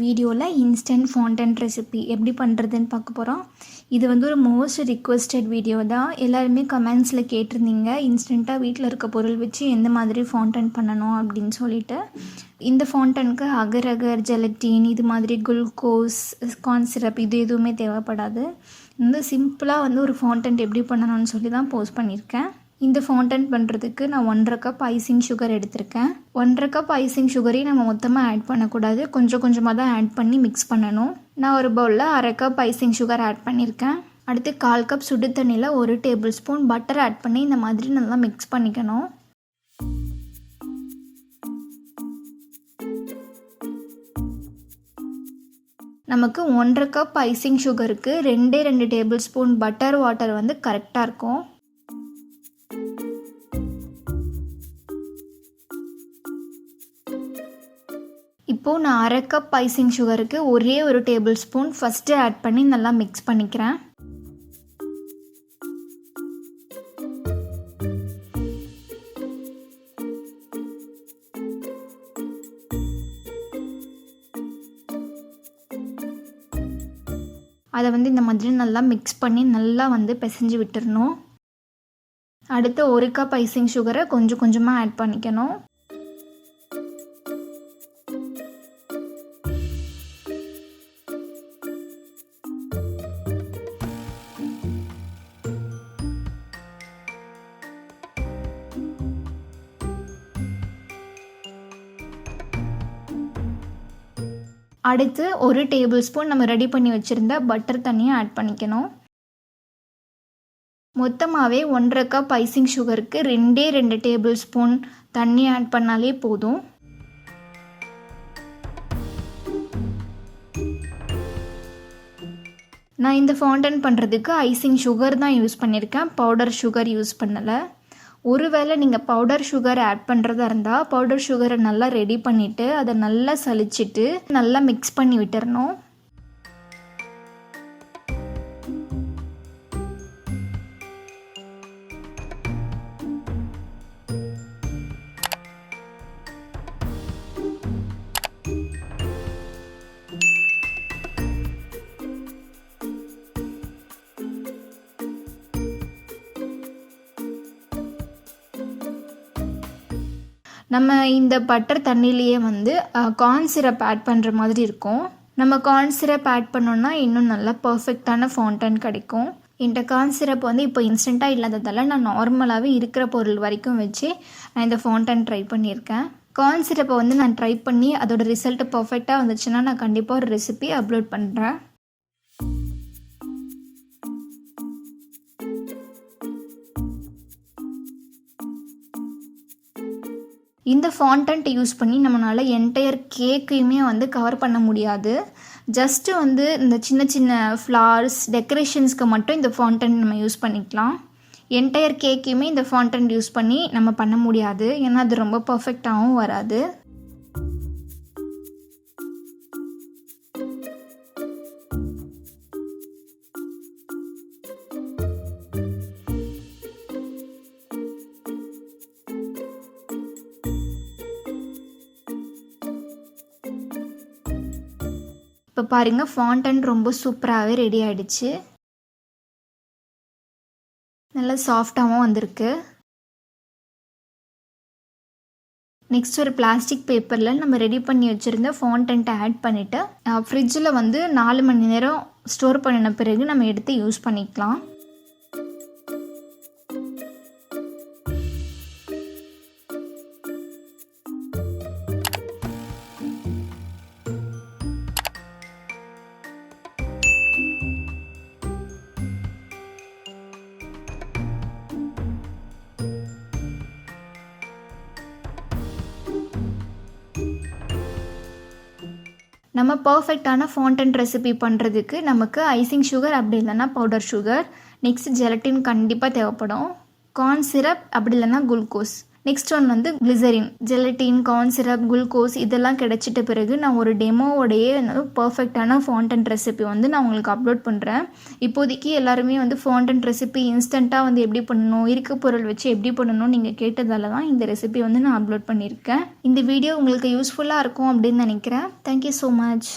வீடியோவில் instant fondant recipe எப்படி பண்ணுறதுன்னு பார்க்க போகிறோம். இது வந்து ஒரு மோஸ்ட் ரிக்வெஸ்டட் வீடியோ தான். எல்லாருமே கமெண்ட்ஸில் கேட்டிருந்தீங்க இன்ஸ்டண்ட்டாக வீட்டில் இருக்க பொருள் வச்சு எந்த மாதிரி ஃபாண்டன்ட் பண்ணணும் அப்படின்னு சொல்லிட்டு. இந்த ஃபாண்டன்ட்க்கு அகர் ஜெலட்டின் இது மாதிரி குளுக்கோஸ் கார்ன் சிரப் இது எதுவுமே தேவைப்படாது. வந்து சிம்பிளாக வந்து ஒரு ஃபாண்டன்ட் எப்படி பண்ணணும்னு சொல்லி தான் போஸ்ட் பண்ணியிருக்கேன். இந்த ஃபாண்டன்ட் பண்ணுறதுக்கு நான் 1.5 கப் ஐசிங் சுகர் எடுத்திருக்கேன். 1.5 கப் ஐசிங் சுகரையும் நம்ம மொத்தமாக ஆட் பண்ணக்கூடாது, கொஞ்சம் கொஞ்சமாக தான் ஆட் பண்ணி மிக்ஸ் பண்ணணும். நான் ஒரு பவுலில் 1/2 கப் ஐசிங் சுகர் ஆட் பண்ணியிருக்கேன். அடுத்து 1/4 கப் சுடு தண்ணியில் 1 டேபிள் ஸ்பூன் பட்டர் ஆட் பண்ணி இந்த மாதிரி நல்லா மிக்ஸ் பண்ணிக்கணும். நமக்கு 1.5 கப் ஐசிங் சுகருக்கு 2 டேபிள் ஸ்பூன் பட்டர் வாட்டர் வந்து கரெக்டாக இருக்கும். இப்போது நான் 1/2 கப் ஐசிங் சுகருக்கு ஒரே ஒரு டேபிள் ஸ்பூன் ஃபஸ்ட்டு ஆட் பண்ணி நல்லா மிக்ஸ் பண்ணிக்கிறேன். அதை வந்து இந்த மாதிரி நல்லா மிக்ஸ் பண்ணி நல்லா வந்து பிசைஞ்சு விட்டுறணும். அடுத்து 1 கப் ஐசிங் சுகரை கொஞ்சம் கொஞ்சமாக ஆட் பண்ணிக்கணும். அடுத்து 1 டேபிள் ஸ்பூன் நம்ம ரெடி பண்ணி வச்சுருந்த பட்டர் தண்ணியை ஆட் பண்ணிக்கணும். மொத்தமாகவே 1.5 கப் ஐசிங் சுகருக்கு 2 டேபிள் ஸ்பூன் தண்ணி ஆட் பண்ணாலே போதும். நான் இந்த ஃபாண்டன்ட் பண்ணுறதுக்கு ஐசிங் சுகர் தான் யூஸ் பண்ணியிருக்கேன், பவுடர் சுகர் யூஸ் பண்ணலை. ஒருவேளை நீங்கள் பவுடர் சுகர் ஆட் பண்ணுறதா இருந்தால் பவுடர் சுகரை நல்லா ரெடி பண்ணிவிட்டு அதை நல்லா சலிச்சிட்டு நல்லா மிக்ஸ் பண்ணி விட்டுறணும். நம்ம இந்த பட்டர் தண்ணியிலேயே வந்து கார்ன் சிரப் ஆட் பண்ணுற மாதிரி இருக்கும். நம்ம கார்ன் சிரப் ஆட் பண்ணோன்னா இன்னும் நல்லா பர்ஃபெக்டான ஃபாண்டன்ட் கிடைக்கும். என்கிட்ட கார்ன் சிரப் வந்து இப்போ இன்ஸ்டண்ட்டாக இல்லாததால் நான் நார்மலாகவே இருக்கிற பொருள் வரைக்கும் வச்சு நான் இந்த ஃபாண்டன்ட் ட்ரை பண்ணியிருக்கேன். கார்ன் சிரப்பை வந்து நான் ட்ரை பண்ணி அதோட ரிசல்ட் பர்ஃபெக்டாக வந்துச்சுன்னா நான் கண்டிப்பாக ஒரு ரெசிபி அப்லோட் பண்ணுறேன். இந்த ஃபாண்டன்ட் யூஸ் பண்ணி நம்மளால் என்டையர் கேக்கையுமே வந்து கவர் பண்ண முடியாது. ஜஸ்ட்டு வந்து இந்த சின்ன சின்ன ஃப்ளார்ஸ் டெக்கரேஷன்ஸ்க்கு மட்டும் இந்த ஃபாண்டன்ட் நம்ம யூஸ் பண்ணிக்கலாம். என்டையர் கேக்கையுமே இந்த ஃபாண்டன்ட் யூஸ் பண்ணி நம்ம பண்ண முடியாது, ஏன்னா அது ரொம்ப பர்ஃபெக்டாகவும் வராது. இப்போ பாருங்கள், ஃபாண்டன்ட் ரொம்ப சூப்பராகவே ரெடி ஆகிடுச்சு. நல்லா சாஃப்டாகவும் வந்திருக்கு. நெக்ஸ்ட் ஒரு பிளாஸ்டிக் பேப்பரில் நம்ம ரெடி பண்ணி வச்சுருந்த ஃபாண்டன்ட்டை ஆட் பண்ணிவிட்டு ஃப்ரிட்ஜில் வந்து 4 மணி நேரம் ஸ்டோர் பண்ணின பிறகு நம்ம எடுத்து யூஸ் பண்ணிக்கலாம். நம்ம பர்ஃபெக்டான ஃபாண்டன்ட் ரெசிபி பண்ணுறதுக்கு நமக்கு ஐசிங் சுகர் அப்படி இல்லைன்னா பவுடர் சுகர், நெக்ஸ்ட் ஜெலட்டின் கண்டிப்பாக தேவைப்படும், கார்ன் சிரப் அப்படி இல்லைன்னா குளுக்கோஸ். நெக்ஸ்ட் ஒன் வந்து glycerin, gelatin, corn syrup, glucose இதெல்லாம் கிடைச்சிட்ட பிறகு நான் ஒரு டெமோவோடையே பர்ஃபெக்டான ஃபாண்டன்ட் ரெசிபி வந்து நான் உங்களுக்கு அப்லோட் பண்ணுறேன். இப்போதைக்கு எல்லாருமே வந்து ஃபாண்டன்ட் ரெசிபி இன்ஸ்டண்ட்டாக வந்து எப்படி பண்ணணும், இருக்க பொருள் வச்சு எப்படி பண்ணணும் நீங்கள் கேட்டதால தான் இந்த ரெசிபி வந்து நான் அப்லோட் பண்ணியிருக்கேன். இந்த வீடியோ உங்களுக்கு யூஸ்ஃபுல்லாக இருக்கும் அப்படின்னு நினைக்கிறேன். Thank you so much.